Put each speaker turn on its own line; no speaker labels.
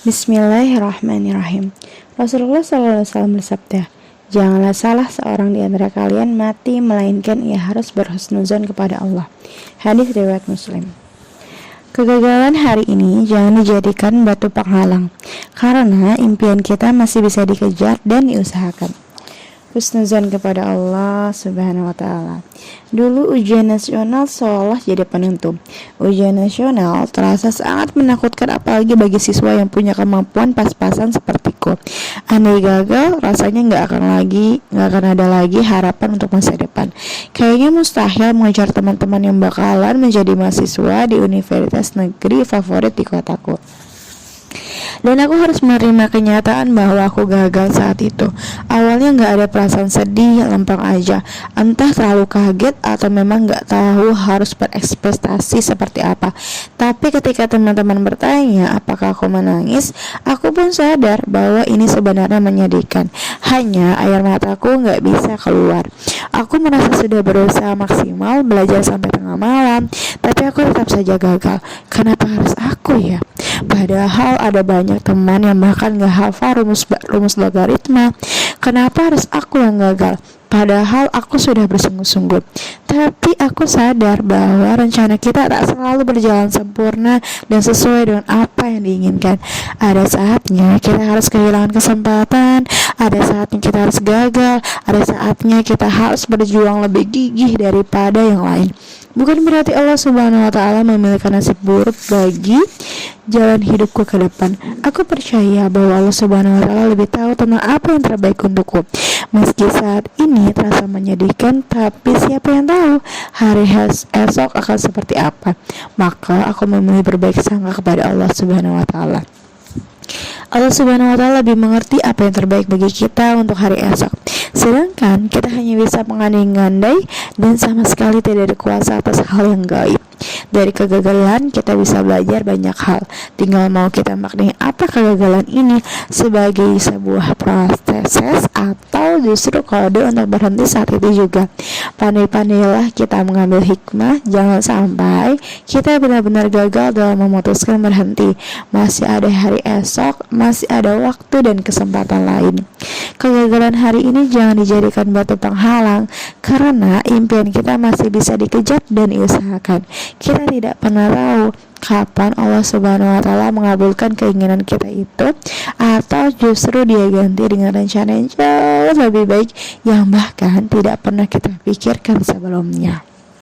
Bismillahirrahmanirrahim. Rasulullah SAW bersabda, "Janganlah salah seorang di antara kalian mati melainkan ia harus berhusnuzon kepada Allah." Hadis riwayat Muslim. Kegagalan hari ini jangan dijadikan batu penghalang, karena impian kita masih bisa dikejar dan diusahakan. Husnuzon kepada Allah Subhanahu wa Ta'ala. Dulu ujian nasional seolah jadi penentu. Ujian nasional terasa sangat menakutkan, apalagi bagi siswa yang punya kemampuan pas-pasan sepertiku. Andai gagal, rasanya nggak akan ada lagi harapan untuk masa depan. Kayaknya mustahil mengejar teman-teman yang bakalan menjadi mahasiswa di universitas negeri favorit di kotaku. Dan aku harus menerima kenyataan bahwa aku gagal saat itu. Awalnya gak ada perasaan sedih, lempeng aja. Entah terlalu kaget atau memang gak tahu harus berekspektasi seperti apa. Tapi ketika teman-teman bertanya apakah aku menangis, aku pun sadar bahwa ini sebenarnya menyedihkan. Hanya air mataku gak bisa keluar. Aku merasa sudah berusaha maksimal, belajar sampai tengah malam, tapi aku tetap saja gagal. Kenapa harus aku ya? Padahal ada banyak teman yang bahkan gak hafal rumus logaritma. Kenapa harus aku yang gagal? Padahal aku sudah bersungguh-sungguh. Tapi aku sadar bahwa rencana kita tak selalu berjalan sempurna dan sesuai dengan apa yang diinginkan. Ada saatnya kita harus kehilangan kesempatan, ada saatnya kita harus gagal, ada saatnya kita harus berjuang lebih gigih daripada yang lain. Bukan berarti Allah Subhanahu wa Ta'ala memiliki nasib buruk bagi jalan hidupku ke depan. Aku percaya bahwa Allah Subhanahu wa Ta'ala lebih tahu tentang apa yang terbaik untukku. Meski saat ini terasa menyedihkan, tapi siapa yang tahu hari esok akan seperti apa. Maka aku memilih berbaik sangka kepada Allah Subhanahu wa Ta'ala. Allah Subhanahu wa Ta'ala lebih mengerti apa yang terbaik bagi kita untuk hari esok. Sedangkan kita hanya bisa mengandai-andai dan sama sekali tidak ada kuasa atas hal yang gaib. Dari kegagalan kita bisa belajar banyak hal. Tinggal mau kita maknai apa kegagalan ini, sebagai sebuah proses atau justru kode untuk berhenti saat itu juga. Pandai-pandailah kita mengambil hikmah. Jangan sampai kita benar-benar gagal dalam memutuskan berhenti. Masih ada hari esok, masih ada waktu dan kesempatan lain. Kegagalan hari ini jangan dijadikan batu penghalang, karena impian kita masih bisa dikejar dan diusahakan. Kita tidak pernah tahu kapan Allah Subhanahu wa Ta'ala mengabulkan keinginan kita itu, atau justru Dia ganti dengan rencana yang jauh lebih baik yang bahkan tidak pernah kita pikirkan sebelumnya.